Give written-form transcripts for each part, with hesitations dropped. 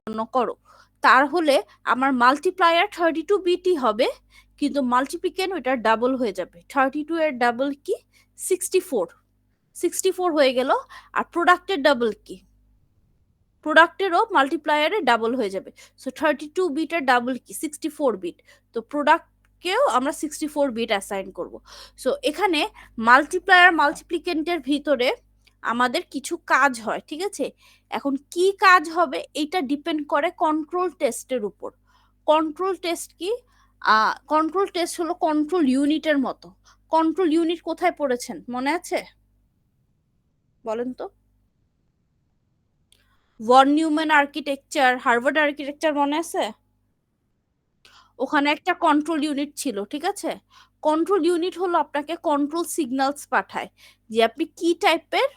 জন্য করো, তাহলে আমার মাল্টিপ্লায়ার 32 বিটই হবে, কিন্তু মাল্টিপ্লিকেন্ট ওইটার ডাবল হয়ে যাবে। 32 এর ডাবল কি? 64। 64 হয়ে গেল। আর প্রোডাক্টের ডাবল কি? প্রোডাক্টেরও মাল্টিপ্লায়ারে ডাবল হয়ে যাবে। সো 32 বিটের ডাবল কি? 64 বিট। তো প্রোডাক্টকেও আমরা 64 বিট অ্যাসাইন করব। সো এখানে মাল্টিপ্লায়ার মাল্টিপ্লিকেন্টের ভিতরে আমাদের কিছু কাজ হয়, ঠিক আছে? এখন কি কাজ হবে এটা ডিপেন্ড করে কন্ট্রোল টেস্টের উপর। কন্ট্রোল টেস্ট কি? কন্ট্রোল টেস্ট হলো কন্ট্রোল ইউনিটের মতো। কন্ট্রোল ইউনিট কোথায় পড়েছেন মনে আছে? বলেন তো। Von Neumann architecture, Harvard architecture মনে আছে? ওখানে একটা কন্ট্রোল ইউনিট ছিল, ঠিক আছে? কন্ট্রোল ইউনিট হলো আপনাকে কন্ট্রোল সিগন্যালস পাঠায় যে আপনি কি টাইপের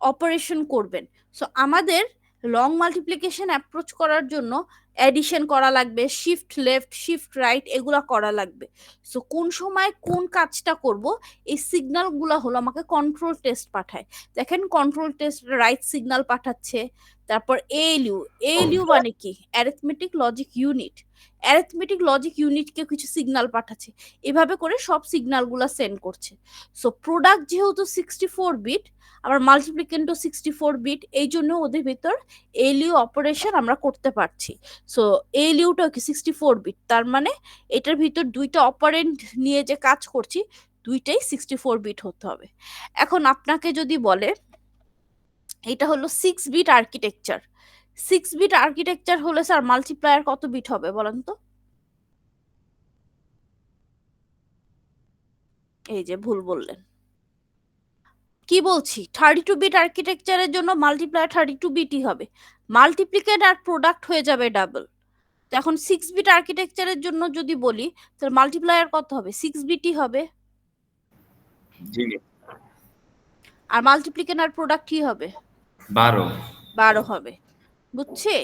অপারেশন করবেন। সো আমাদের লং মাল্টিপ্লিকেশন অ্যাপ্রোচ করার জন্য অ্যাডিশন করা লাগবে, শিফট লেফট, শিফট রাইট, এগুলা করা লাগবে। সো কোন সময় কোন কাজটা করব, এই সিগন্যালগুলো হলো আমাকে কন্ট্রোল টেস্ট পাঠায়। দেখেন কন্ট্রোল টেস্ট রাইট সিগন্যাল পাঠাচ্ছে। তারপর এএলইউ, এএলইউ মানে কি? Arithmetic logic unit. Arithmetic logic ইউনিটকে কিছু সিগন্যাল পাঠাচ্ছে, এভাবে করে সব সিগন্যালগুলো সেন্ড করছে। সো প্রোডাক্ট যেহেতু 64 বিট, আবার মাল্টিপ্লিকেন্টও 64 বিট, এই জন্য ওদের ভিতর এলিউ অপারেশন আমরা করতে পারছি। সো এলিউটা কি 64 বিট, তার মানে এটার ভিতর দুইটা অপারেন্ট নিয়ে যে কাজ করছি দুইটাই 64 বিট হতে হবে। এখন আপনাকে যদি বলে এটা হলো 6 বিট আর্কিটেকচার, 6 বিট আর্কিটেকচার হলে স্যার মাল্টিপ্লায়ার কত বিট হবে বলেন তো? এই যে ভুল বললেন। কি বলছি, 32 বিট আর্কিটেকচারের জন্য মাল্টিপ্লায়ার 32 বিটই হবে, মাল্টিপ্লিকেট আর প্রোডাক্ট হয়ে যাবে ডাবল। তো এখন 6 বিট আর্কিটেকচারের জন্য যদি বলি তাহলে মাল্টিপ্লায়ার কত হবে? 6 বিটই হবে। জি আর মাল্টিপ্লিকেট আর প্রোডাক্ট কি হবে? 12। 12 হবে। বুঝছি?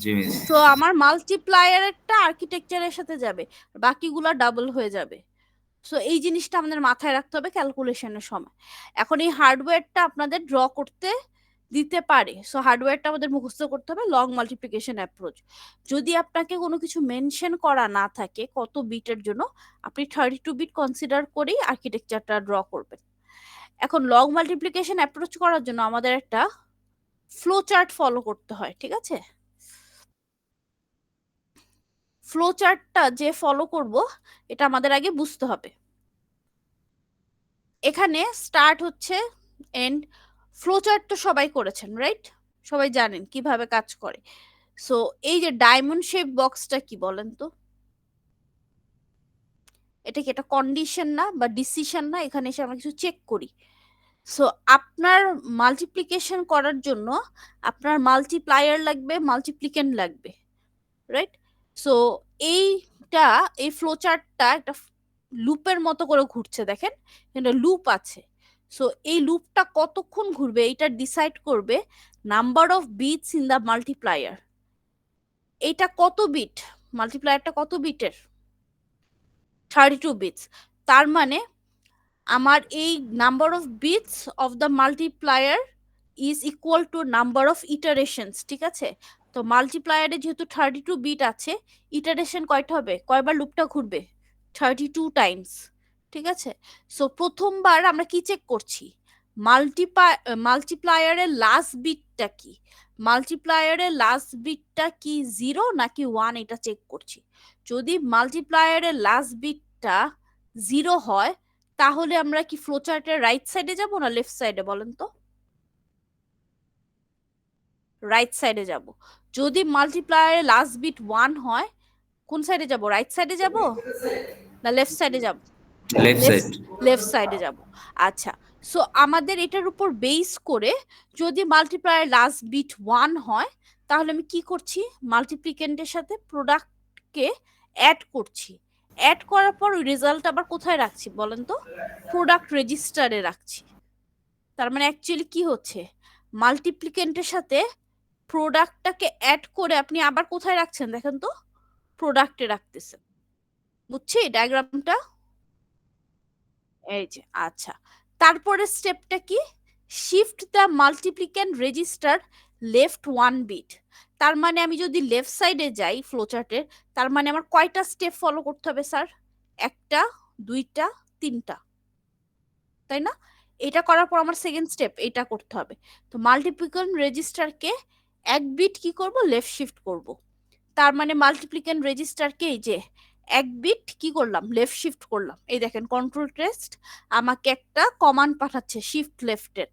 জি মিস। তো আমার মাল্টিপ্লায়ারটা আর্কিটেকচারের সাথে যাবে, বাকিগুলা ডাবল হয়ে যাবে। সো এই জিনিসটা আমাদের মাথায় রাখতে হবে ক্যালকুলেশনের সময়। এখন এই হার্ডওয়্যারটা আপনাদের ড্র করতে দিতে পারে, সো হার্ডওয়্যারটা আমাদের মুখস্থ করতে হবে লং মাল্টিপ্লিকেশন অ্যাপ্রোচ। যদি আপনাকে কোনো কিছু মেনশন করা না থাকে কত বিটের জন্য, আপনি 32 বিট কনসিডার করেই আর্কিটেকচারটা ড্র করবেন। এখন লং মাল্টিপ্লিকেশন অ্যাপ্রোচ করার জন্য আমাদের একটা ফ্লো চার্ট ফলো করতে হয়, ঠিক আছে? ফ্লো চার্টটা যে ফলো করব এটা আমাদের আগে বুঝতে হবে। এখানে স্টার্ট হচ্ছে এন্ড। ফ্লো চার্ট তো সবাই করেছেন, রাইট? সবাই জানেন কিভাবে কাজ করে। সো এই যে ডায়মন্ড শেপ বক্সটা কি বলেন তো? এটা কি একটা কন্ডিশন না বা ডিসিশন না? এখানে এসে আমরা কিছু চেক করি। সো আপনার মাল্টিপ্লিকেশন করার জন্য আপনার মাল্টিপ্লায়ার লাগবে, মাল্টিপ্লিকেন্ট লাগবে, রাইট? সো এইটা, এই ফ্লো চার্টটা একটা লুপের মতো করে ঘুরছে, দেখেন এখানে লুপ আছে। সো এই লুপটা কতক্ষণ ঘুরবে এটা ডিসাইড করবে number of bits in the multiplier. এইটা কত বিট? মাল্টিপ্লায়ারটা কত বিটের? 32 বিটস। তার মানে আমার এই number of bits of the multiplier is equal to number of iterations, ঠিক আছে? তো মাল্টিপ্লায়ারে যেহেতু 32 বিট আছে, ইটারেশন কয়টা হবে, কয়বার লুপটা ঘুরবে? 32 টাইমস, ঠিক আছে? সো প্রথমবার আমরা কি চেক করছি? মাল্টিপ্লায়ারের লাস্ট বিটটা কি? মাল্টিপ্লায়ারের লাস্ট বিটটা কি 0 নাকি 1 এটা চেক করছি। যদি মাল্টিপ্লায়ারের লাস্ট বিটটা 0 হয় তাহলে আমরা কি ফ্লোচার্টের রাইট সাইডে যাব না লেফট সাইডে বলেন তো? রাইট সাইডে যাব। যদি মাল্টিপ্লায়ারের লাস্ট বিট 1 হয় কোন সাইডে যাব? রাইট সাইডে যাব না লেফট সাইডে যাব? Left left, side. লেফট সাইডে যাব। আচ্ছা, সো আমাদের এটার উপর বেস করে যদি মাল্টিপ্লায়ার লাস্ট বিট 1 হয় তাহলে আমি কি করছি? মাল্টিপ্লিকেন্টের সাথে প্রোডাক্টকে অ্যাড করছি। অ্যাড করার পর ওই রেজাল্ট আবার কোথায় রাখছি বলেন তো? প্রোডাক্ট রেজিস্টারে রাখছি। তার মানে অ্যাকচুয়ালি কি হচ্ছে? মাল্টিপ্লিকেন্টের সাথে প্রোডাক্টটাকে অ্যাড করে আপনি আবার কোথায় রাখছেন দেখেন তো? প্রোডাক্টে রাখতেছেন। বুঝছি ডায়াগ্রামটা? এই যে আচ্ছা, তারপরে স্টেপটা কি? Shift the multiplicand register left 1 bit. তার মানে আমি যদি লেফট সাইডে যাই ফ্লোচার্টের, তার মানে আমার কয়টা স্টেপ ফলো করতে হবে স্যার? একটা, দুইটা, তিনটা, তাই না? এটা করার পর আমার সেকেন্ড স্টেপ এটা করতে হবে। তো মাল্টিপ্লিকেশন রেজিস্টারকে এক বিট কি করব, লেফট শিফট করব। তার মানে মাল্টিপ্লিকেশন রেজিস্টারকে এই যে এক বিট কি করলাম, লেফট শিফট করলাম। এই দেখেন কন্ট্রোল টেস্ট আমাকে একটা কমান্ড পাঠাচ্ছে শিফট লেফটের।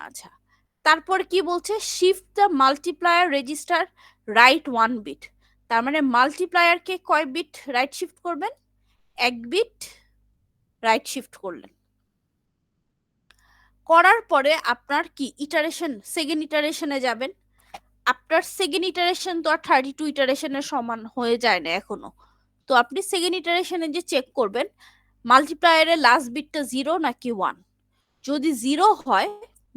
আচ্ছা, তারপর কি বলছে, shift the multiplier register right one bit. তার মানে মাল্টিপ্লায়ারকে কয় বিট রাইট শিফট করবেন? এক বিট রাইট শিফট করলেন। করার পরে আপনার কি ইটারেশন, সেকেন্ড ইটারেশনে যাবেন। আপনার সেকেন্ড ইটারেশন তো আর 32 ইটারেশনের সমান হয়ে যায় না এখনো। তো আপনি সেকেন্ড ইটারেশনে যে চেক করবেন মাল্টিপ্লায়ারের লাস্ট বিটটা 0 নাকি 1। যদি 0 হয়,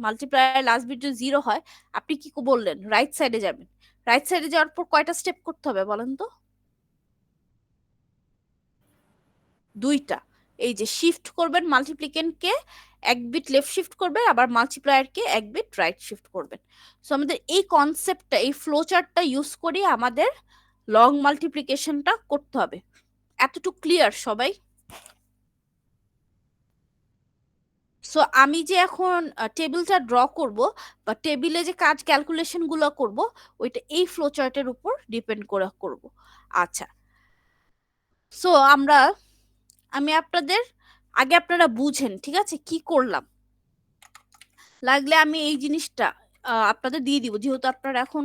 মাল্টিপ্লায়ারের লাস্ট বিট যদি 0 হয়, আপনি কি বললেন, রাইট সাইডে যাবেন। রাইট সাইডে যাওয়ার পর কয়টা স্টেপ করতে হবে বলেন তো? দুইটা। এই যে শিফট করবেন মাল্টিপ্লিকেনকে এক বিট লেফট শিফট করবেন, আবার মাল্টিপ্লায়ারকে এক বিট রাইট শিফট করবেন। সো আমাদের এই কনসেপ্টটা, এই ফ্লো চার্টটা ইউজ করে আমাদের লং মাল্টিপ্লিকেশনটা করতে হবে। এতটুকু ক্লিয়ার সবাই? সো আমি যে এখন টেবিলটা ড্র করব বা টেবিলে যে কাজ ক্যালকুলেশন গুলো করব, ওইটা এই ফ্লো চার্টের উপর ডিপেন্ড করে করব। আচ্ছা, সো আমি আপনাদের আগে আপনারা বুঝেন, ঠিক আছে, কি করলাম। লাগলে আমি এই জিনিসটা আপনাদের দিয়ে দিব, যেহেতু আপনারা এখন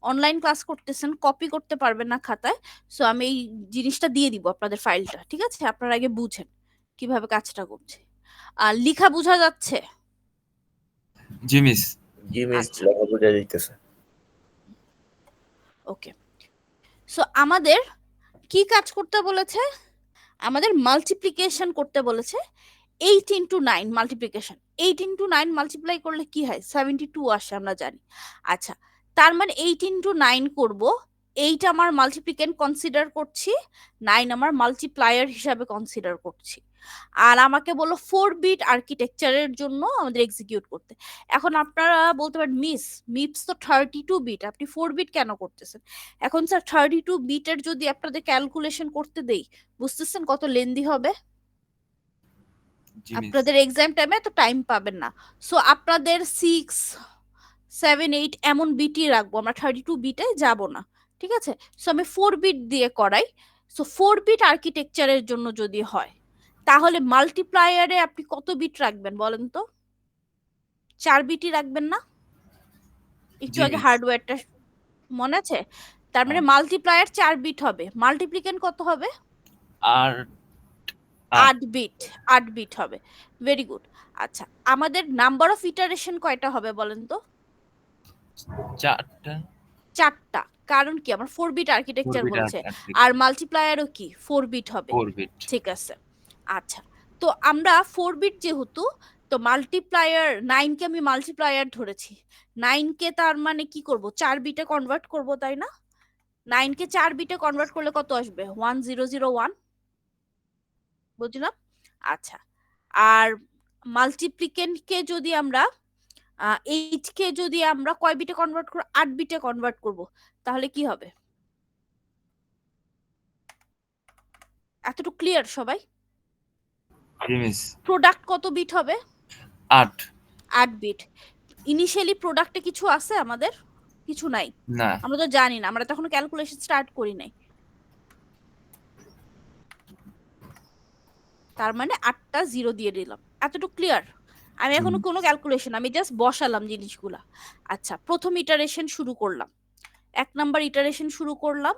অনলাইন ক্লাস করতেছেন, কপি করতে পারবেন না খাতায়। সো আমি এই জিনিসটা দিয়ে দিব আপনাদের ফাইলটা, ঠিক আছে? আপনারা আগে বুঝেন কিভাবে কাজটা করছে। আর লেখা বোঝা যাচ্ছে? জি মিস। জি মিস, আচ্ছা। লেখা বোঝা যাইতেছে। ওকে, সো আমাদের কি কাজ করতে বলেছে? আমাদের মাল্টিপ্লিকেশন করতে বলেছে। 8 ইন্টু 9 মাল্টিপ্লিকেশন, 8 ইন্টু 9 মাল্টিপ্লাই করলে কি হয়, 72 আসে আমরা জানি। আচ্ছা, তার মানে 8 ইন্টু 9 করবো, 8 আমার মাল্টিপ্লিকেন্ট কনসিডার করছি, 9 আমার মাল্টিপ্লায়ার হিসাবে কনসিডার করছি। আর আমাকে বললো 4 বিট আর্কিটেকচারের জন্য আমাদের এক্সিকিউট করতে। এখন আপনারা বলতে পারেন মিস, মিপস তো 32 বিট, আপনি 4 বিট কেন করতেছেন? এখন স্যার 32 বিটের যদি আপনাদের ক্যালকুলেশন করতে দেই, বুঝতেছেন কত লেন্দি হবে? আপনাদের এক্সাম টাইমে তো টাইম পাবেন না। সো আপনাদের 6, 7, 8 এমন বিটই রাখবো, আমরা 32 বিটে যাব না, ঠিক আছে? সো আমি 4 বিট দিয়ে করাই। সো 4 বিট আর্কিটেকচারের জন্য যদি হয়, তাহলে মাল্টিপ্লায়ারে আপনি কত বিট রাখবেন বলেন তো? 4 বিটই রাখবেন না? একটু আগে হার্ডওয়্যারটা মনে আছে? তার মানে মাল্টিপ্লায়ার 4 বিট হবে, মাল্টিপ্লিকেন্ট কত হবে? আর 8 বিট, 8 বিট হবে। Very good. আচ্ছা, আমাদের নাম্বার অফ ইটারেশন কয়টা হবে বলেন তো? 4টা। 4টা। কারণ কি, আমার 4 বিট আর্কিটেকচার বলছে, আর মাল্টিপ্লায়ারও কি 4 বিট হবে। 4 বিট। ঠিক আছে। আচ্ছা, তো আমরা 4 বিট যেহেতু, তো মাল্টিপ্লায়ার 9 কে আমি মাল্টিপ্লায়ার ধরেছি, 9 কে তার মানে কি করব, 4 বিটে কনভার্ট করব, তাই না? 9 কে 4 বিটে কনভার্ট করলে কত আসবে? 1001, বুঝলাম। আচ্ছা, আর মাল্টিপ্লিকেন্ট কে যদি আমরা 8 কে যদি আমরা কয় বিটে কনভার্ট করব, 8 বিটে কনভার্ট করব, তাহলে কি হবে? এতটুকু ক্লিয়ার সবাই? জি মিস। প্রোডাক্ট কত বিট হবে? 8। 8 বিট। ইনিশিয়ালি প্রোডাক্টে কিছু আছে আমাদের? কিছু নাই, না। আমরা তো জানি না, আমরা তো এখনো ক্যালকুলেশন স্টার্ট করি নাই। তার মানে 8টা 0 দিয়ে দিলাম। এতটুকু ক্লিয়ার? আমি এখনো কোনো ক্যালকুলেশন, আমি জাস্ট বসালাম জিনিসগুলা। আচ্ছা, প্রথম ইটারেশন শুরু করলাম, 1 নাম্বার ইটারেশন শুরু করলাম।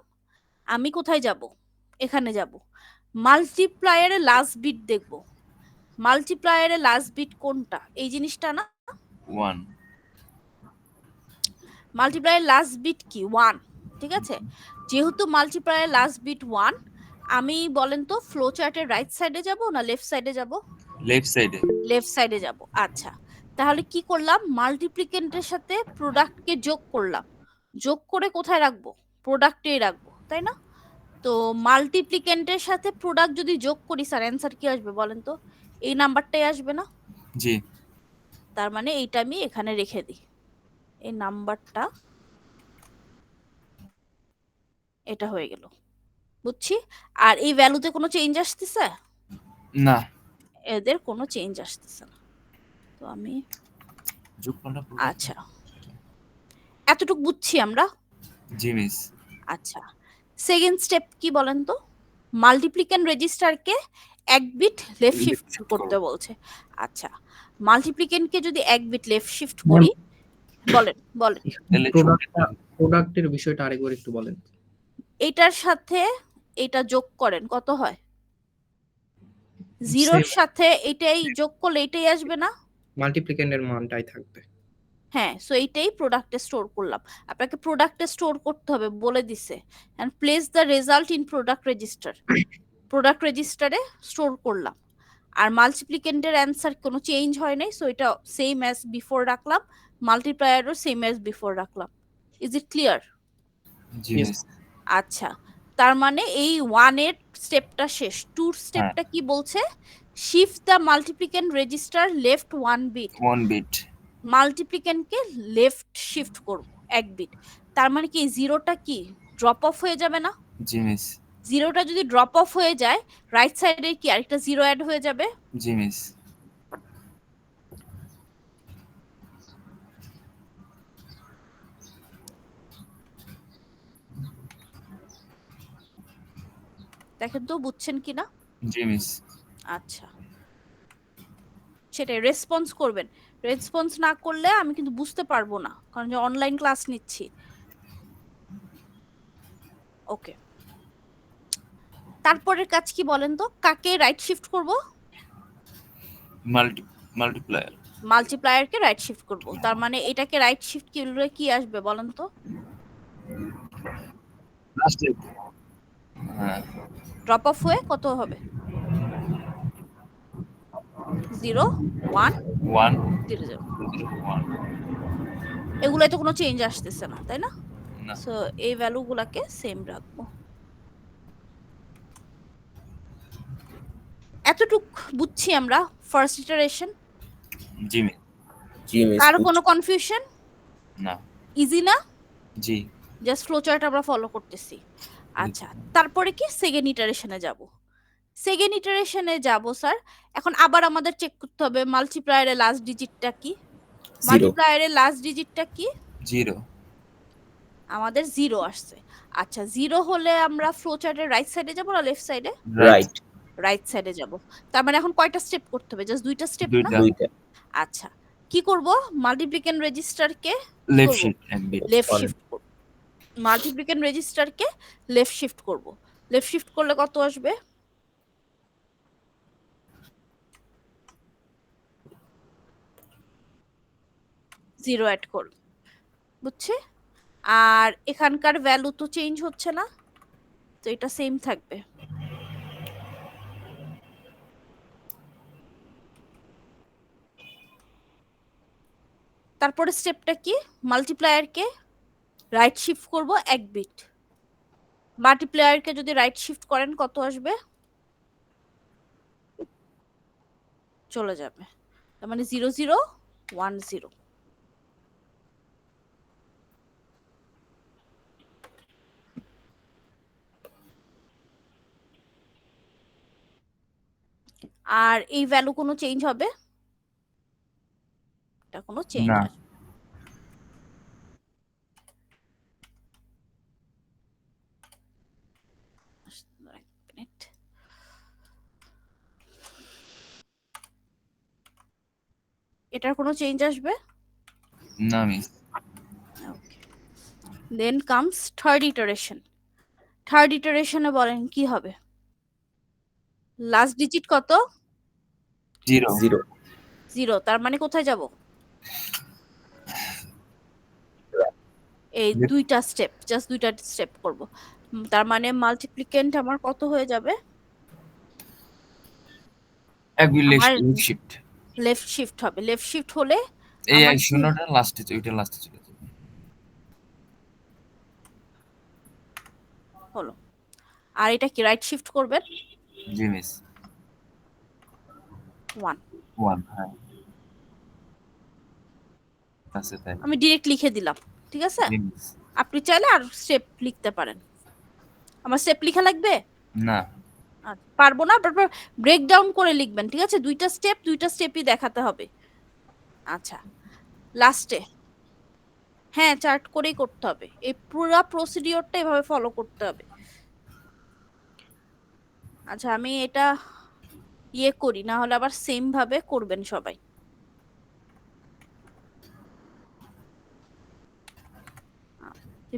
আমি কোথায় যাব? এখানে যাব। মাল্টিপ্লায়ারে লাস্ট বিট দেখব। মাল্টিপ্লায়ারে লাস্ট বিট কোনটা? এই জিনিসটা না? 1। মাল্টিপ্লায়ার লাস্ট বিট কি? 1, ঠিক আছে। যেহেতু মাল্টিপ্লায়ার লাস্ট বিট 1, আমি বলেন তো ফ্লো চার্টের রাইট সাইডে যাব না লেফট সাইডে যাব? লেফট সাইডে। লেফট সাইডে যাব। আচ্ছা, তাহলে কি করলাম, মাল্টিপ্লিকেন্টের সাথে প্রোডাক্টকে যোগ করলাম, যোগ করে কোথায় রাখবো? প্রোডাক্টেই রাখবো, তাই না? তো মাল্টিপ্লিকেন্টের সাথে প্রোডাক্ট যদি যোগ করি স্যার, অ্যান্সার কি আসবে বলেন তো? এই নাম্বারটাই আসবে না? জি। তার মানে এইটা আমি এখানে রেখে দিই, এই নাম্বারটা এটা হয়ে গেল, বুঝছি। আর এই ভ্যালুতে কোনো চেঞ্জ আসতেছে? না, এদের কোনো চেঞ্জ আসতেছে না। তো আমি যোগফলটা আচ্ছা, এতটুকু বুঝছি আমরা। জি মিস। আচ্ছা, সেকেন্ড স্টেপ কি বলেন তো? মাল্টিপ্লিকেন্ট রেজিস্টারকে এক বিট লেফট শিফট করতে বলছে। আচ্ছা, মাল্টিপ্লিকেন্টকে যদি এক বিট লেফট শিফট করি, বলেন বলেন। প্রোডাক্টের বিষয়টা আরেকবার একটু বলেন। এটার সাথে এটা যোগ করেন, কত হয়? জিরোর সাথে এটাই যোগ করলে এটাই আসবে না? মাল্টিপ্লিকেন্টের মানটাই থাকবে। হ্যাঁ, সো এইটাই প্রোডাক্টে স্টোর করলাম। আপনাকে প্রোডাক্টে স্টোর করতে হবে বলে দিছে, and place the result in product register. Product রেজিস্টারে স্টোর করলাম। আর মাল্টিপ্লিকেন্টের অ্যান্সার কোনো চেঞ্জ হয় নাই, সো এটা সেম অ্যাজ বিফোর রাখলাম, মাল্টিপ্লায়ারও সেম অ্যাজ বিফোর রাখলাম। Is it clear? G miss. আচ্ছা, তার মানে এই 1 এর স্টেপটা শেষ। 2 স্টেপটা কি বলছে? Shift the multiplicand register left 1 bit. 1 bit. মাল্টিপ্লিকেন্টকে লেফট শিফট করব 1 বিট। তার মানে কি জিরোটা কি ড্রপ অফ হয়ে যাবে না? জি মিস। জিরোটা যদি ড্রপ অফ হয়ে যায়, রাইট সাইডে কি আরেকটা জিরো অ্যাড হয়ে যাবে? জি মিস। দেখেন তো বুঝছেন কিনা? জি মিস। আচ্ছা, সেটাই রেসপন্স করবেন। রেসপন্স না করলে আমি কিন্তু বুঝতে পারবো না, কারণ যে অনলাইন ক্লাস নিচ্ছি। ওকে, তারপরের কাজ কি বলেন তো? কাকে রাইট শিফট করব? মাল্টিপ্লায়ার। মাল্টিপ্লায়ারকে রাইট শিফট করব। তার মানে এটাকে রাইট শিফট করলে কি আসবে বলেন তো? লাস্টে হ্যাঁ, ড্রপ অফ হয়ে কত হবে? 0 1 1 0 0। 1 এগুলোতে কোনো চেঞ্জ আসতেছে না, তাই না? না। সো এই ভ্যালুগুলোকে সেম রাখবো। এতটুক বুঝছি আমরা ফার্স্ট ইটারেশন। জি মিস। জি মিস। কারো কোনো কনফিউশন? না। ইজি না? জি। জাস্ট ফ্লোচার্ট আমরা ফলো করতেছি। আচ্ছা, তারপরে কি সেকেন্ড ইটারেশনে যাব। সেকেন্ড ইটারেশনে যাব স্যার। এখন আবার আমাদের চেক করতে হবে মাল্টিপ্লায়ারের লাস্ট ডিজিটটা কি। মাল্টিপ্লায়ারের লাস্ট ডিজিটটা কি? 0। আমাদের 0 আসছে। আচ্ছা, 0 হলে আমরা ফ্লোচার্টের রাইট সাইডে যাব না লেফট সাইডে? রাইট। রাইট সাইডে যাব। তার মানে এখন কয়টা স্টেপ করতে হবে? জাস্ট দুইটা স্টেপ না? দুইটা। আচ্ছা, কি করব? মাল্টিপ্লিকেন্ট রেজিস্টারকে লেফট শিফট এক বিট। লেফট শিফট করব। মাল্টিপ্লিকেন্ট রেজিস্টারকে লেফট শিফট করব। লেফট শিফট করলে কত আসবে? জিরো অ্যাড করব, বুঝছে? আর এখানকার ভ্যালু তো চেঞ্জ হচ্ছে না, তো এটা সেম থাকবে। তারপরে স্টেপটা কি? মাল্টিপ্লায়ারকে রাইট শিফট করব 1 বিট। মাল্টিপ্লায়ারকে যদি রাইট শিফট করেন কত আসবে? চলে যাবে। তার মানে 0 0 1 0। আর এই ভ্যালু কোনো চেঞ্জ হবে? এটা কোনো চেঞ্জ না। আসবে। এটার কোনো চেঞ্জ আসবে? না miss. Okay, then comes third iteration. Third ইটারেশনে বলেন কি হবে? লাস্ট ডিজিট কত? 0। 0। তার মানে কোথায় যাব? এই দুইটা স্টেপ, জাস্ট দুইটা স্টেপ করব। তার মানে মাল্টিপ্লিকেন্ট আমার কত হয়ে যাবে? এক বিট আমার লেফট শিফট। লেফট শিফট হবে। লেফট শিফট হলে এই আমার শূন্যটা লাস্টে, ওইটা লাস্টে চলে যাবে। হলো। আর এটা কি রাইট শিফট করবেন? জি মিস। 1। 1 হ্যাঁ। আছে তাই। আমি ডিরেক্ট লিখে দিলাম, ঠিক আছে? জি মিস। আপনি চাইলে আর স্টেপ লিখতে পারেন। আমার স্টেপ লেখা লাগবে? না। আচ্ছা, পারবো না, তারপর ব্রেকডাউন করে লিখবেন, ঠিক আছে? দুইটা স্টেপই দেখাতে হবে। আচ্ছা, লাস্টে হ্যাঁ চার্ট করেই করতে হবে, এই পুরো প্রসিডিওরটা এভাবে ফলো করতে হবে। আচ্ছা, আমি এটা ইয়ে করি, না হলে আবার সেম ভাবে করবেন সবাই।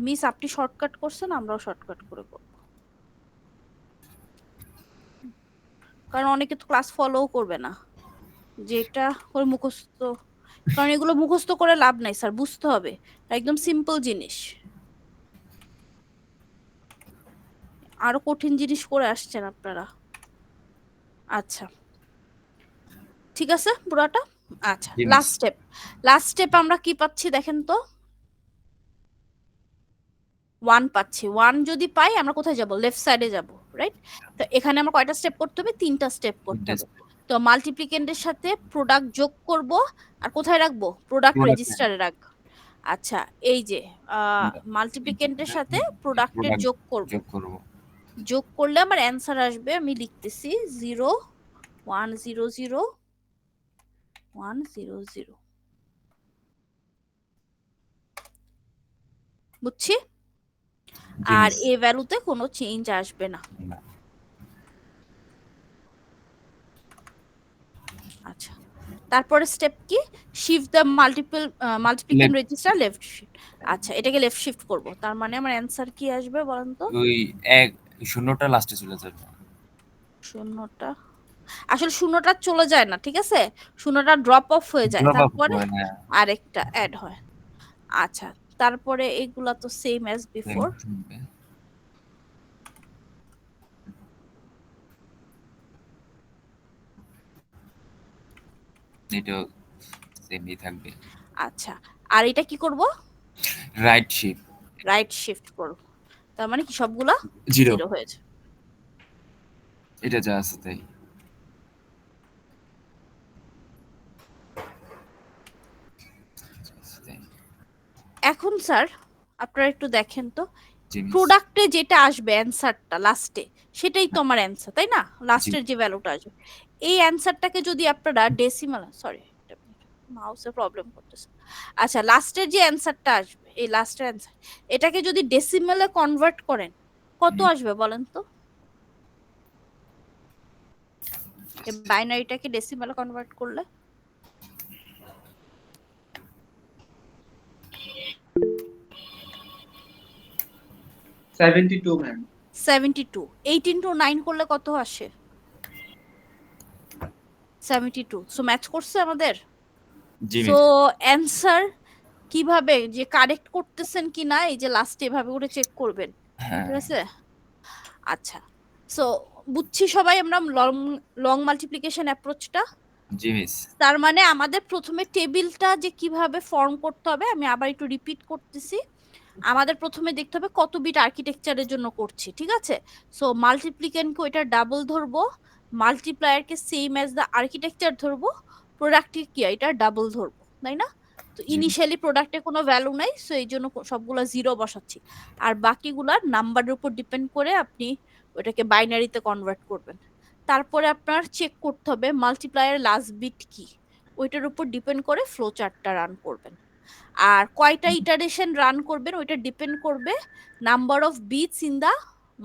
মিস আপনি শর্টকাট করছেন, আমরাও শর্টকাট করে করব, কারণ অনেকে তো ক্লাস ফলোও করবে না, যেটা করে মুখস্থ, কারণ এগুলো মুখস্থ করে লাভ নাই স্যার, বুঝতে হবে, একদম সিম্পল জিনিস। আরো কঠিন জিনিস করে আসছেন আপনারা। আচ্ছা ঠিক আছে পুরাটা। আচ্ছা, জি মিস। লাস্ট স্টেপ আমরা কি পাচ্ছি দেখেন তো, 1 পাচ্ছি। 1 যদি পাই আমরা কোথায় যাব? লেফট সাইডে যাব, রাইট? তো এখানে আমরা কয়টা স্টেপ করতে হবে? 3টা স্টেপ করতে হবে। তো মাল্টিপ্লিকেন্ডের সাথে প্রোডাক্ট যোগ করব, আর কোথায় রাখবো? প্রোডাক্ট রেজিস্টারে রাখবো। আচ্ছা, এই যে মাল্টিপ্লিকেন্ডের সাথে প্রোডাক্টের যোগ করব, যোগ করলে আমার অ্যান্সার আসবে, আমি লিখতেছি 0 1 0 0 1 0 0, বুঝছি? আর এ ভ্যালুতে কোনো চেঞ্জ আসবে না। আচ্ছা, তারপরে স্টেপ কি? Shift the multiplicand register left shift. আচ্ছা, এটাকে লেফট শিফট করব, তার মানে আমার অ্যান্সার কি আসবে বলেন তো? ওই এক শূন্যটা লাস্টে চলে যাবে। শূন্যটা আসলে শূন্যটা চলে যায় না, ঠিক আছে? শূন্যটা ড্রপ অফ হয়ে যায়, তারপরে আরেকটা অ্যাড হয়। আচ্ছা, তারপরে এগুলা তো সেম অ্যাজ বিফোর। এটাও সেমই থাকবে। আচ্ছা, আর এটা কি করব? রাইট শিফট করব, তার মানে কি সবগুলা 0 হয়েছে। এটা যা আছে তাই। এখন স্যার আপনারা একটু দেখেন তো, প্রোডাক্টে যেটা আসবে অ্যানসারটা লাস্টে, সেটাই তো আমার অ্যানসার, তাই না? লাস্টের যে ভ্যালুটা আসবে, এই অ্যানসারটাকে যদি আপনারা ডেসিমাল, সরি মাউসে প্রবলেম করতেছে। আচ্ছা, লাস্টের যে অ্যানসারটা আসবে, এই লাস্টের অ্যানসার, এটাকে যদি ডেসিমালে কনভার্ট করেন কত আসবে বলেন তো? এই বাইনারিটাকে ডেসিমালে কনভার্ট করলে 72 ম্যাম। 72 8 into 9 করলে কত আসে? 72। সো ম্যাচ করছে আমাদের। সো অ্যানসার কিভাবে যে কারেক্ট করতেছেন কিনা, এই যে লাস্টে এভাবে করে চেক করবেন, ঠিক আছে? আচ্ছা, সো বুঝছি সবাই আমরা লং মাল্টিপ্লিকেশন অ্যাপ্রোচটা। জি মিস। তার মানে আমাদের প্রথমে টেবিলটা যে কিভাবে ফর্ম করতে হবে, আমি আবার একটু রিপিট করতেছি। আমাদের প্রথমে দেখতে হবে কত বিট আর্কিটেকচারের জন্য করছি, ঠিক আছে? সো মাল্টিপ্লিকেন্টকে ওইটা ডাবল ধরবো, মাল্টিপ্লায়ারকে সেম অ্যাজ দ্য আর্কিটেকচার ধরবো, প্রোডাক্টকে কি এটা ডাবল ধরবো, তাই না? তো ইনিশিয়ালি প্রোডাক্টে কোনো ভ্যালু নাই, সো এই জন্য সবগুলা 0 বসাচ্ছি, আর বাকিগুলার নাম্বারের উপর ডিপেন্ড করে আপনি ওটাকে বাইনারিতে কনভার্ট করবেন। তারপরে আপনার চেক করতে হবে মাল্টিপ্লায়ার লাস্ট বিট কি, ওইটার উপর ডিপেন্ড করে ফ্লো চার্টটা রান করবেন। আর কয়টা ইটারেশন রান করবেন ওইটা ডিপেন্ড করবে number of bits in the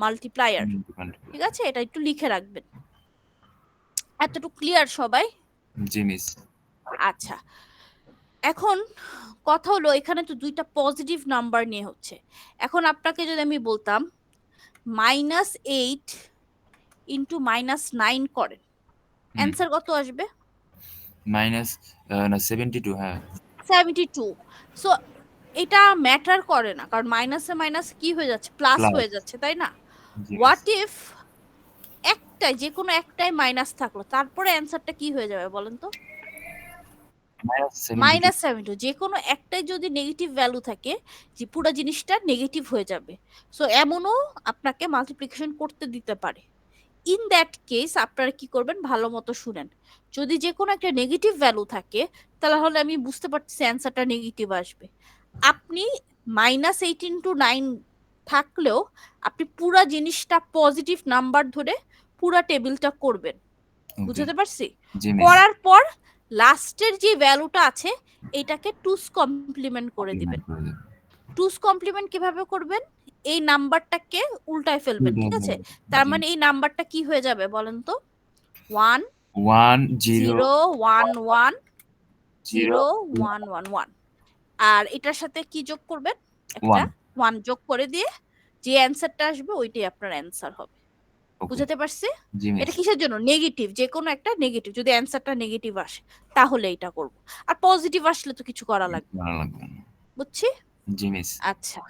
multiplier, ঠিক আছে? এটা একটু লিখে রাখবেন। এতটুকু ক্লিয়ার সবাই? জি মিস। আচ্ছা, এখন কথা হলো এখানে তো দুইটা পজিটিভ নাম্বার নিয়ে হচ্ছে। এখন আপনাকে যদি আমি বলতাম -8 ইন্টু -9 করেন, অ্যান্সার কত আসবে? -72। হ্যাঁ, 72। সো এটা ম্যাটার করে না, কারণ মাইনাসে মাইনাস কি হয়ে যাচ্ছে? প্লাস হয়ে যাচ্ছে, তাই না? হোয়াট ইফ একটাই, যে কোনো একটাই মাইনাস থাকলো, তারপরে অ্যান্সারটা কি হয়ে যাবে বলেন তো? -72। যে কোনো একটাই যদি নেগেটিভ ভ্যালু থাকে, যে পুরো জিনিসটা নেগেটিভ হয়ে যাবে। সো এমনও আপনাকে মাল্টিপ্লিকেশন করতে দিতে পারে। ইন দ্যাট কেস আপনারা কি করবেন, ভালো মতো শুনেন। যদি যে কোনো একটা নেগেটিভ ভ্যালু থাকে, তাহলে আমি বুঝতে পারছি অ্যান্সারটা নেগেটিভ আসবে। আপনি -8 into 9 থাকলেও আপনি পুরা জিনিসটা পজিটিভ নাম্বার ধরে পুরা টেবিলটা করবেন। ওকে বুঝতে পারছি? জি মিস করার পর লাস্টের যে ভ্যালুটা আছে এটাকে টুস কমপ্লিমেন্ট করে দিবেন। কমপ্লিমেন্ট করে দেব টুস কমপ্লিমেন্ট কিভাবে করবেন? এই নাম্বারটাকে উল্টায় ফেলবেন, ঠিক আছে? তার জি মানে এই নাম্বারটা কি হয়ে যাবে বলেন তো? 1 1 0 0 1 1 0 0 1 1 1 আর এটার সাথে কি যোগ করবেন? একটা 1 1 যোগ করে দিয়ে যে অ্যান্সারটা আসবে ওইটাই আপনার অ্যান্সার হবে। ওকে বুঝাতে পারছি? জি মিস এটা কিসের জন্য? নেগেটিভ, যে কোনো একটা নেগেটিভ যদি অ্যান্সারটা নেগেটিভ আসে তাহলে এটা করব। আর পজিটিভ আসলে তো কিছু করা লাগবে না। ভালো লাগবে না বুঝছি? জি মিস আচ্ছা,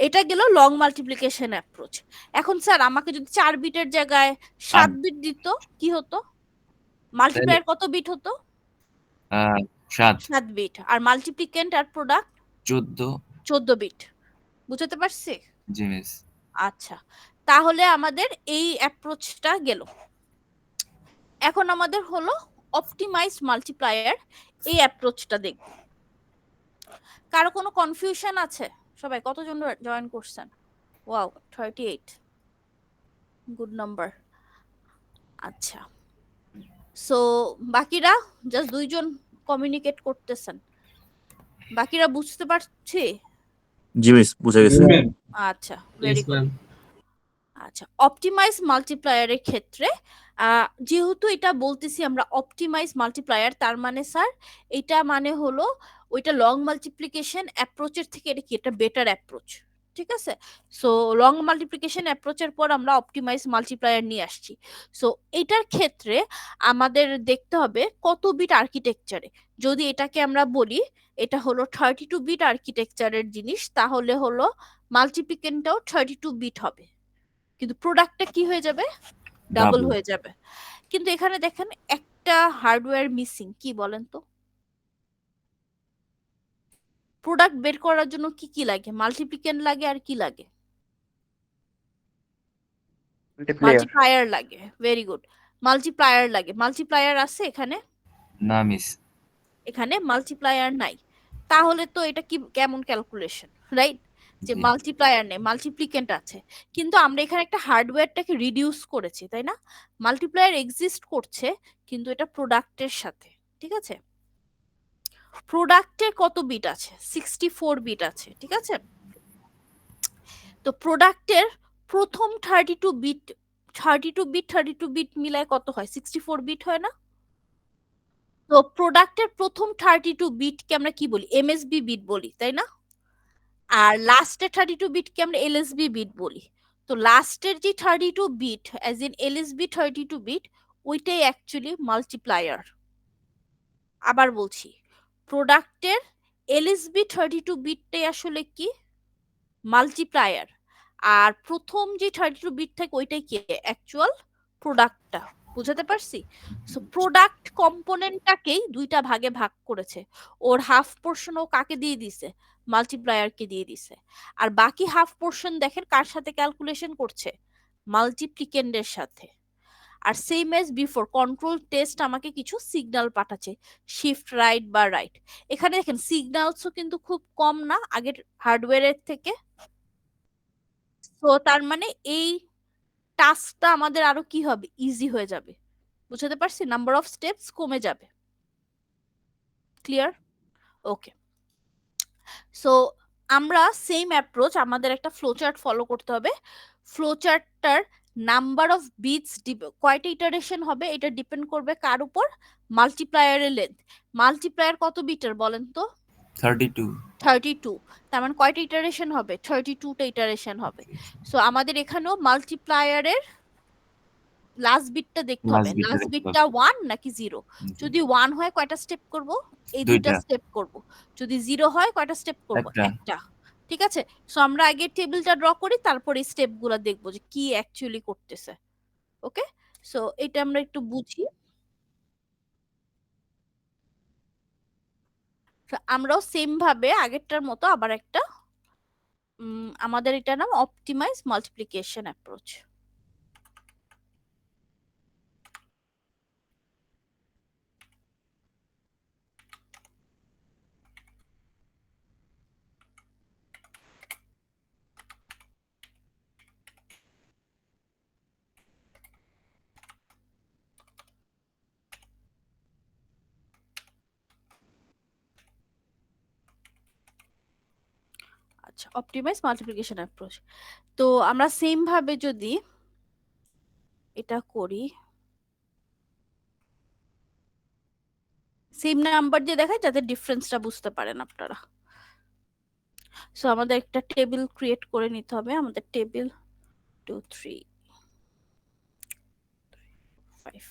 এটা গেল লং মাল্টিপ্লিকেশন অ্যাপ্রোচ। এখন স্যার আমাকে যদি 4 বিটের জায়গায় 7 বিট দিত কি হতো? তাহলে মাল্টিপ্লায়ার কত বিট হতো? 7 7 বিট। আর মাল্টিপ্লিকেন্ট আর প্রোডাক্ট 14 14 বিট। বুঝতে পারছি? জি মিস আচ্ছা, তাহলে আমাদের এই অ্যাপ্রোচটা গেল। এখন আমাদের হলো অপটিমাইজড মাল্টিপ্লায়ার, এই অ্যাপ্রোচটা দেখব। কারো কোনো কনফিউশন আছে? সবাই কতজন জয়েন করছেন? Wow 38, good number. আচ্ছা, সো বাকিরা জাস্ট 2 জন কমিউনিকেট করতেছেন, বাকিরা বুঝতে পারছি? জি মিস বুঝে গেছে। আচ্ছা, ভেরি গুড। আচ্ছা, অপটিমাইজ মাল্টিপ্লায়ারের ক্ষেত্রে যেহেতু এটা বলতেছি আমরা অপটিমাইজ মাল্টিপ্লায়ার, তার মানে স্যার এটা মানে হলো ওইটা লং মাল্টিপ্লিকেশন অ্যাপ্রোচের থেকে এটা কি এটা বেটার অ্যাপ্রোচ, ঠিক আছে? সো লং মাল্টিপ্লিকেশন অ্যাপ্রোচের পর আমরা অপটিমাইজ মাল্টিপ্লায়ার নিয়ে আসছি। সো এটার ক্ষেত্রে আমাদের দেখতে হবে কত বিট আর্কিটেকচারে। যদি এটাকে আমরা বলি এটা হলো 32 বিট আর্কিটেকচারের জিনিস, তাহলে হলো মাল্টিপ্লিকেন্টটাও 32 বিট হবে, কিন্তু প্রোডাক্টটা কি হয়ে যাবে? ডাবল ডাবল হয়ে যাবে। কিন্তু এখানে দেখেন একটা হার্ডওয়্যার মিসিং, কি বলেন তো? প্রোডাক্ট বের করার জন্য কি কি লাগে? মাল্টিপ্লিকেন্ট লাগে আর কি লাগে? মাল্টিপ্লায়ার লাগে। ভেরি গুড, মাল্টিপ্লায়ার লাগে। মাল্টিপ্লায়ার আছে এখানে? না মিস এখানে মাল্টিপ্লায়ার নাই। তাহলে তো এটা কি কেমন ক্যালকুলেশন, রাইট? যে জি মাল্টিপ্লায়ার নেই, মাল্টিপ্লিকেন্ট আছে, কিন্তু আমরা এখানে একটা হার্ডওয়্যারটাকে রিডিউস করেছি, তাই না? মাল্টিপ্লায়ার এক্সিস্ট করছে কিন্তু এটা প্রোডাক্টের সাথে, ঠিক আছে? প্রোডাক্টে কত বিট আছে? 64 বিট আছে, ঠিক আছে? তো প্রোডাক্টের প্রথম 32 বিট, 32 বিট মিলায় কত হয়? 64 বিট হয় না? তো প্রোডাক্টের প্রথম 32 বিটকে আমরা কি বলি? এমএসবি বিট বলি, তাই না? আর লাস্টের 32 বিটকে আমরা এলএসবি বিট বলি। তো লাস্টের যে 32 bit as in LSB 32 bit, ওইটাই অ্যাকচুয়ালি মাল্টিপ্লায়ার। আবার বলছি, প্রোডাক্টের এলএসবি 32 বিটটাই আসলে কি? মাল্টিপ্লায়ার। আর প্রথম যে 32 বিট থাকে ওইটাই কি? অ্যাকচুয়াল প্রোডাক্টটা। বুঝাতে পারছি? সো প্রোডাক্ট কম্পোনেন্টটাকেই দুইটা ভাগে ভাগ করেছে। ওর হাফ পোর্শন ও কাকে দিয়ে দিছে? মাল্টিপ্লায়ারকে দিয়ে দিছে। আর বাকি হাফ পোর্শন দেখেন কার সাথে ক্যালকুলেশন করছে? মাল্টিপ্লিকেন্ডের সাথে। আর same as before control test আমাকে কিছু সিগন্যাল পাঠাচ্ছে, শিফট রাইট বা রাইট। এখানে দেখেন সিগন্যালসও কিন্তু খুব কম না আগের হার্ডওয়্যারের থেকে। তো তার মানে এই টাস্কটা আমাদের আরো কি হবে? ইজি হয়ে যাবে। বুঝতে পারছি? নাম্বার অফ স্টেপস কমে যাবে। ক্লিয়ার? ওকে, সো আমরা সেম অ্যাপ্রোচ, আমাদের একটা ফ্লোচার্ট ফলো করতে হবে। ফ্লোচার্টটার নাম্বার অফ বিটস কয়টা ইটারেশন হবে এটা ডিপেন্ড করবে কার উপর? মাল্টিপ্লায়ারের লেন্থ। মাল্টিপ্লায়ার কত বিটের বলেন তো? 32 32। তার মানে কয়টা ইটারেশন হবে? 32টা ইটারেশন হবে। সো আমাদের এখানেও মাল্টিপ্লায়ারের লাস্ট বিটটা দেখতে হবে, লাস্ট বিটটা লাস্ট দেখতে বিটটা 1 নাকি 0। জি যদি 1 হয় কয়টা স্টেপ করব? এই দুইটা দুইটা স্টেপ করব। যদি 0 হয় কয়টা স্টেপ করব? একটা একটা। ঠিক আছে, সো আমরা আগে টেবিলটা ড্র করি, তারপর এই স্টেপগুলো দেখব যে কি অ্যাকচুয়ালি করতেছে। ওকে, সো এটা আমরা একটু বুঝি। তো আমরাও সেম ভাবে আগেরটার মতো আবার একটা আমাদের এটা নাম অপটিমাইজ মাল্টিপ্লিকেশন অ্যাপ্রোচ। আচ্ছা, অপটিমাইজ মাল্টিপ্লিকেশন অ্যাপ্রোচ। তো আমরা সেম ভাবে যদি এটা করি, সেম নাম্বার দিয়ে দেখাই যাতে ডিফারেন্সটা বুঝতে পারেন আপনারা। সো আমাদের একটা টেবিল ক্রিয়েট করে নিতে হবে। আমাদের টেবিল 2 3 5।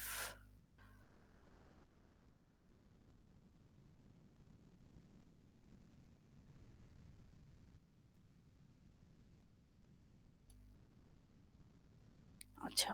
আচ্ছা,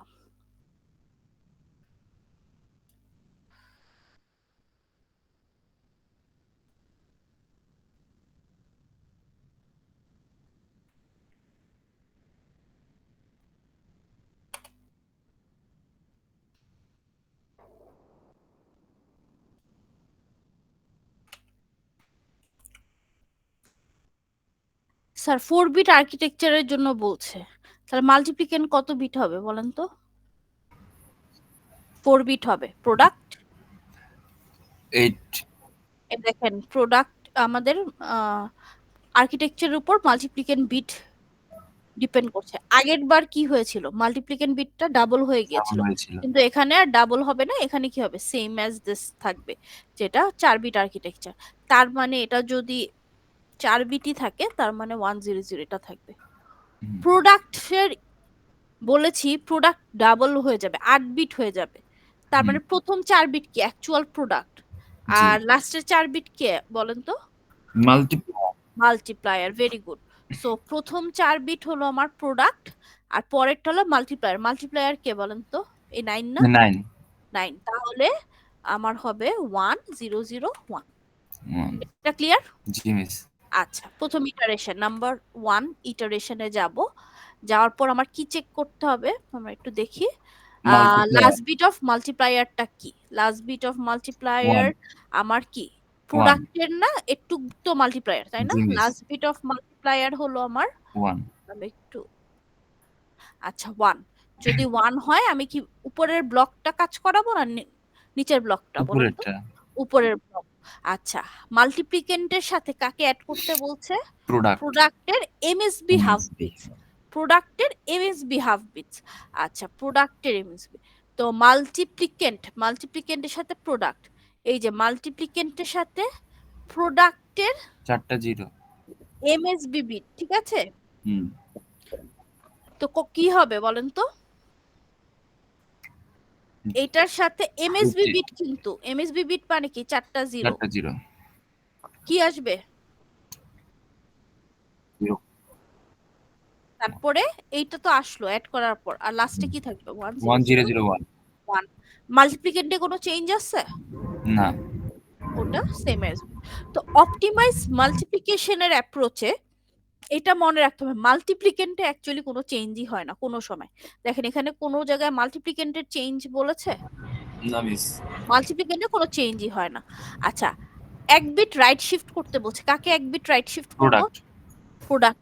স্যার 4 বিট আর্কিটেকচারের জন্য বলছে, তাহলে মাল্টিপ্লিকেন্ট কত বিট হবে বলেন তো? 4 বিট হবে। প্রোডাক্ট 8 দেখেন, প্রোডাক্ট আমাদের আর্কিটেকচারের উপর মাল্টিপ্লিকেন্ট বিট ডিপেন্ড করছে। আগের বার কি হয়েছিল, মাল্টিপ্লিকেন্ট বিটটা ডাবল হয়ে গিয়েছিল, হয়েছিল। কিন্তু এখানে আর ডাবল হবে না, এখানে কি হবে, সেম অ্যাজ দিস থাকবে, যেটা 4 বিট আর্কিটেকচার। তার মানে এটা যদি 4 বিটই থাকে, তার মানে 100 এটা থাকবে। হুম। প্রোডাক্টের বলেছি প্রোডাক্ট ডাবল হয়ে যাবে, 8 বিট হয়ে যাবে। তার হুম। মানে প্রথম 4 বিট কি অ্যাকচুয়াল প্রোডাক্ট, জি। আর লাস্টের 4 বিট কে বলেন তো? Multiply multiplier. Very good. So প্রথম 4 বিট হলো আমার প্রোডাক্ট, আর পরেরটা হলো মাল্টিপ্লায়ার। মাল্টিপ্লায়ার কে বলেন তো? এই 9 না? 9 9। তাহলে আমার হবে 1 0 0 1। 1 এটা ক্লিয়ার? জি মিস। আচ্ছা, প্রথম ইটারেশন নাম্বার 1 ইটারেশনে যাব। যাওয়ার পর আমার কি চেক করতে হবে আমরা একটু দেখি। লাস্ট বিট অফ মাল্টিপ্লায়ারটা কি? লাস্ট বিট অফ মাল্টিপ্লায়ার আমার কি প্রোডাক্টের না, একটু তো মাল্টিপ্লায়ার, তাই না? জি, miss। Last bit of multiplier হলো আমার 1 আমি একটু, আচ্ছা 1। যদি 1 হয় আমি কি উপরের ব্লকটা কাজ করাবো না নিচের ব্লকটা বলুন তো? উপরেরটা উপরের ব্লক। আচ্ছা, মাল্টিপ্লিকেন্টের সাথে কাকে অ্যাড করতে বলছে? প্রোডাক্ট প্রোডাক্টের এমএসবি হাফ বিটস। প্রোডাক্টের এমএসবি হাফ বিটস। আচ্ছা, প্রোডাক্টের এমএসবি। তো মাল্টিপ্লিকেন্টের সাথে প্রোডাক্ট, এই যে মাল্টিপ্লিকেন্টের সাথে প্রোডাক্টের 4টা 0 এমএসবি বিট, ঠিক আছে? হুম। তো কি হবে বলেন তো? এটার সাথে এমএসবি বিট, কিন্তু এমএসবি বিট মানে কি 4টা 0, 4টা 0 কি আসবে? 0 তারপরে এইটা তো আসলো অ্যাড করার পর, আর লাস্টে কি থাকবে? 1 1 0 0 0 1 1। মাল্টিপ্লিকেন্টে কোনো চেঞ্জ আছে? না। ওটা সেম অ্যাজ। তো অপটিমাইজ মাল্টিপ্লিকেশনের অ্যাপ্রোচে এটা মনে রাখতে হবে, মাল্টিপ্লিকেন্টে অ্যাকচুয়ালি কোনো চেঞ্জই হয় না কোনো সময়। দেখেন এখানে কোনো জায়গায় মাল্টিপ্লিকেন্টের চেঞ্জ বলেছে? না মিস। মাল্টিপ্লিকেন্টে কোনো চেঞ্জই হয় না। আচ্ছা, এক বিট রাইট শিফট করতে বলছে, কাকে এক বিট রাইট শিফট করব? প্রোডাক্ট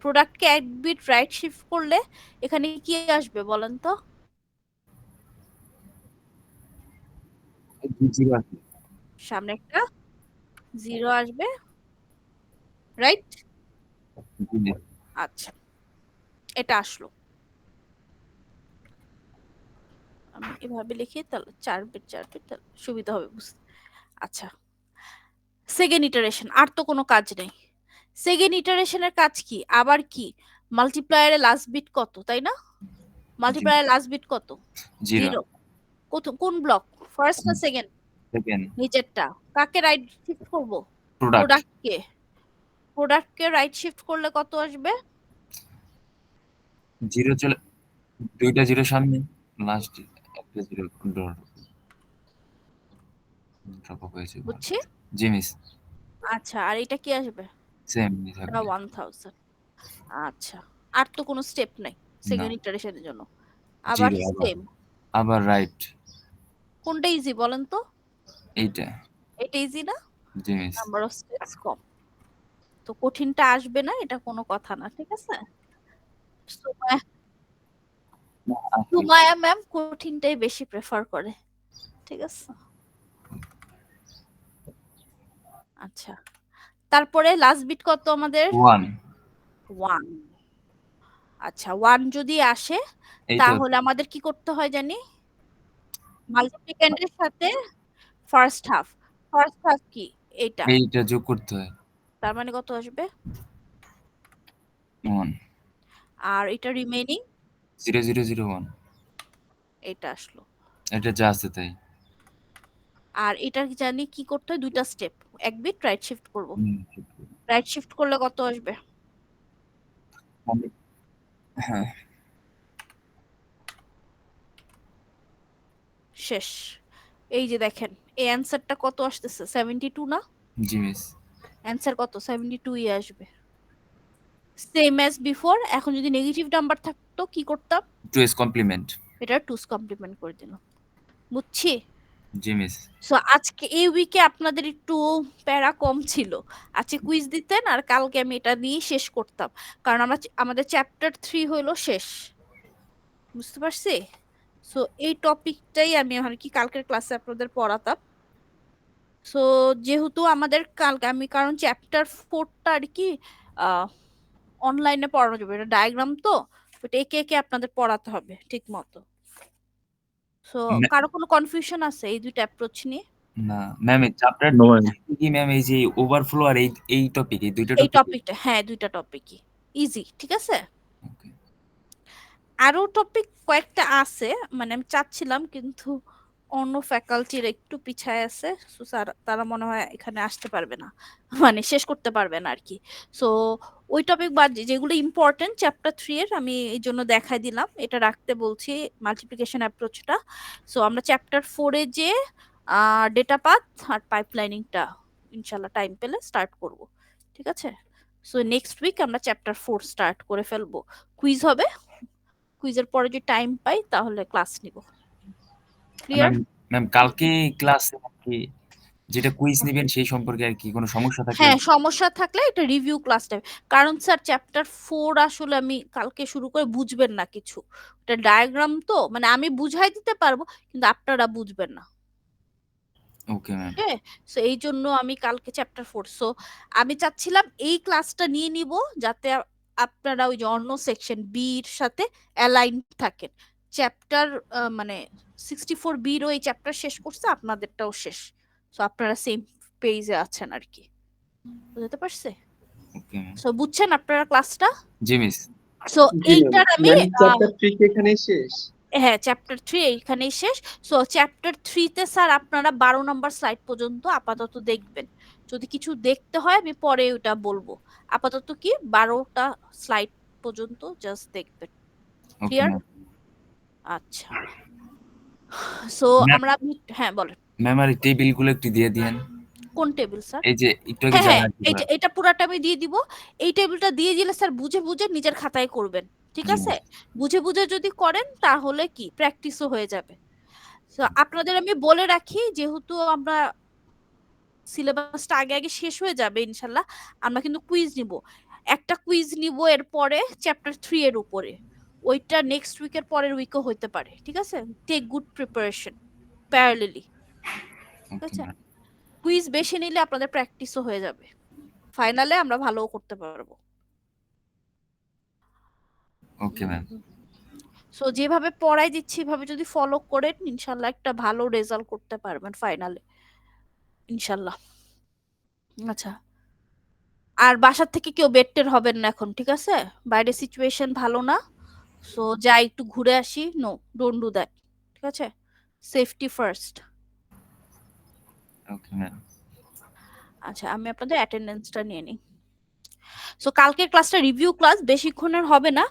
প্রোডাক্টকে এক বিট রাইট শিফট করলে এখানে কি আসবে বলেন তো? 0 আছে। সামনে একটা 0 আসবে, রাইট? জি মিস। আচ্ছা, এটা আসলো। আমি এভাবে লিখি, তাহলে 4 বিট তাহলে সুবিধা হবে বুঝতে। আচ্ছা, সেকেন্ড ইটারেশন, আর তো কোনো কাজ নেই। সেকেন্ড ইটারেশনের কাজ কি? আবার কি মাল্টিপ্লায়ারে লাস্ট বিট কত, তাই না? মাল্টিপ্লায়ারে লাস্ট বিট কত? 0 কোন ব্লক, ফার্স্ট না সেকেন্ড? সেকেন্ড নিচেরটা। কাকে রাইট শিফট করব? প্রোডাক্ট প্রোডাক্টকে রাইট শিফট করলে কত আসবে? 0 চলে, 2টা 0 সামনে, লাস্ট একটা 0 ড্রপ হয়েছে। বুঝছি। জি মিস। আচ্ছা, আর এটা কি আসবে? সেম এটা 1000। আচ্ছা, আর তো কোনো স্টেপ নাই সেকেন্ড ইটারেশনের জন্য। আবার সেম। আবার রাইট। কোনটা ইজি বলেন তো? এইটা। এটা ইজি না? জি মিস। নাম্বার অফ স্টেপস কম, তো কঠিনটা আসবে না, এটা কোনো কথা না, ঠিক আছে? সুমায়া ম্যাম কঠিনটাই বেশি প্রেফার করে, ঠিক আছে? আচ্ছা, তারপরে লাস্ট বিট কত আমাদের? 1 1। আচ্ছা 1 যদি আসে এই তো তাহলে আমাদের কি করতে হয় জানি, মাল্টিপ্লিক্যান্ডের সাথে ফার্স্ট হাফ কি এটা, এইটা যোগ করতে হয় তার মানে কত আসবে, 1 আর এটা রিমেইনিং 0 0 0 1 এটা আসলো। এটা যা আছে তাই। আর এটা জানি কি করতে হয়, দুইটা স্টেপ, এক বিট রাইট শিফট করব, হুম, রাইট শিফট করলে কত আসবে, হ্যাঁ শেষ। এই যে দেখেন এই অ্যান্সারটা কত আসতেছে, 72 না, জি মিস। অ্যান্সার কত 72 ই আসবে, সেম অ্যাজ বিফোর। এখন যদি নেগেটিভ নাম্বার থাকতো কি করতাম, 2s কমপ্লিমেন্ট। এটা 2's কমপ্লিমেন্ট করে দিলাম, বুঝছি। জি মিস। সো আজকে এই উইকে আপনাদের একটু প্যারা কম ছিল, আজকে কুইজ দিতেন আর কালকে আমি এটা নিয়ে শেষ করতাম, কারণ আমাদের চ্যাপ্টার 3 হলো শেষ, বুঝতে পারছি। সো এই টপিকটাই আমি আর কি কালকের ক্লাসে আপনাদের পড়াতাম। সো যেহেতু আমাদের কালকে আমি, কারণ চ্যাপ্টার 4টা আর কি অনলাইনে পড়ানো যাবে, এটা ডায়াগ্রাম তো, ওটা একে একে আপনাদের পড়াতে হবে ঠিক মতো। সো কারো কোনো কনফিউশন আছে এই দুইটা অ্যাপ্রোচ নিয়ে? না ম্যাম, এই চ্যাপ্টার নো ম্যাম। কি ম্যাম, এই যে ওভারফ্লো আর এই টপিক, এই দুইটা এই টপিক। টপিকটা, হ্যাঁ দুইটা টপিকই ইজি, ঠিক আছে। আরো টপিক কয়েকটা আছে, মানে আমি চাচ্ছিলাম কিন্তু অন্য ফ্যাকাল্টির একটু পিছায় আছে, সো তারা মনে হয় এখানে আসতে পারবে না, মানে শেষ করতে পারবে না আর কি। সো ওই টপিক বাদ যেগুলো ইম্পর্টেন্ট চ্যাপ্টার 3 এর আমি এই জন্য দেখাই দিলাম, এটা রাখতে বলছি মাল্টিপ্লিকেশন অ্যাপ্রোচটা। সো আমরা চ্যাপ্টার 4 এ যে ডেটা পাথ আর পাইপলাইনিংটা ইনশাল্লাহ টাইম পেলে স্টার্ট করব, ঠিক আছে। সো নেক্সট উইক আমরা চ্যাপ্টার 4 স্টার্ট করে ফেলবো, কুইজ হবে, কুইজের পরে যদি টাইম পাই তাহলে ক্লাস নিব, ক্লিয়ার। ম্যাম কালকে ক্লাসে কি যেটা কুইজ নেবেন সেই সম্পর্কে আর কি কোনো সমস্যা থাকলে? হ্যাঁ সমস্যা থাকলে এটা রিভিউ ক্লাস টাইম, কারণ স্যার চ্যাপ্টার 4 আসলে আমি কালকে শুরু করে বুঝবেন না কিছু, এটা ডায়াগ্রাম তো, মানে আমি বুঝাই দিতে পারবো কিন্তু আপনারা বুঝবেন না, ওকে ম্যাম। ওকে। সো এই জন্য আমি কালকে চ্যাপ্টার 4, সো আমি চাচ্ছিলাম এই ক্লাসটা নিয়ে নিব যাতে আপনারা ওই যে অন্য সেকশন বি এর সাথে অ্যালাইন থাকেন, চ্যাপ্টার মানে 64 বিরও এই চ্যাপ্টার শেষ করছে, আপনাদেরটাও শেষ, সো আপনারা সেম পেজে আছেন আর কি, বুঝতে পারছে। Okay ma'am. সো বুঝছেন আপনারা ক্লাসটা। জি মিস। সো এইটার আমি চ্যাপ্টার 3 কি এখানেই শেষ? হ্যাঁ চ্যাপ্টার 3 এইখানেই শেষ। সো চ্যাপ্টার 3 তে স্যার আপনারা 12 নম্বর স্লাইড পর্যন্ত আপাতত দেখবেন, যদি কিছু দেখতে হয় আমি পরে ওটা বলবো, আপাতত কি 12টা স্লাইড পর্যন্ত জাস্ট দেখবেন, ওকে ক্লিয়ার। ম্যাম। আচ্ছা সো ম্যাম- আমরা হ্যাঁ বলেন, ম্যাম আর টেবিলগুলো একটু দিয়ে দিয়েন। কোন টেবিল স্যার? এই যে একটু আগে হ্যাঁ হ্যাঁ জানা ছিল। এটা পুরাটা আমি দিয়ে দিব, এই টেবিলটা দিয়ে দিলে স্যার বুঝে বুঝে নিজের খাতায় করবেন, ঠিক জি। আছে। বুঝে বুঝে যদি করেন তাহলে কি প্র্যাকটিসও হয়ে যাবে। তো আপনাদের আমি বলে রাখি, যেহেতু আমরা সিলেবাসটা আগে আগে শেষ হয়ে যাবে ইনশাল্লাহ, আমরা কিন্তু কুইজ নিব, একটা কুইজ নিব এরপরে চ্যাপ্টার 3 এর উপরে, ওইটা নেক্সট উইকের পরের উইকও হতে পারে, ঠিক আছে। টেক গুড প্রিপারেশন প্যারালেলি, ঠিক ওকে আছে। ম্যাম। কুইজ বেশি নিলে আপনাদের প্র্যাকটিসও হয়ে যাবে, ফাইনালে আমরা ভালো করতে পারবো। Okay ma'am. সো যেভাবে পড়াই দিচ্ছি এভাবে যদি ফলো করেন ইনশাল্লাহ একটা ভালো রেজাল্ট করতে পারবেন ফাইনালে, ইনশাল্লাহ। আচ্ছা আর বাসার থেকে কেউ বেডটের হবেন না এখন, ঠিক আছে, বাইরে সিচুয়েশন ভালো না, সো যাই একটু ঘুরে আসি, নো ডোন্ট ডু দ্যাট, ঠিক আছে, সেফটি ফার্স্ট। Okay ma'am. আচ্ছা আমি আপনাদের অ্যাটেন্ডেন্সটা নিয়ে নিই। সো কালকের ক্লাসটা রিভিউ ক্লাস, বেশিক্ষণের হবে না,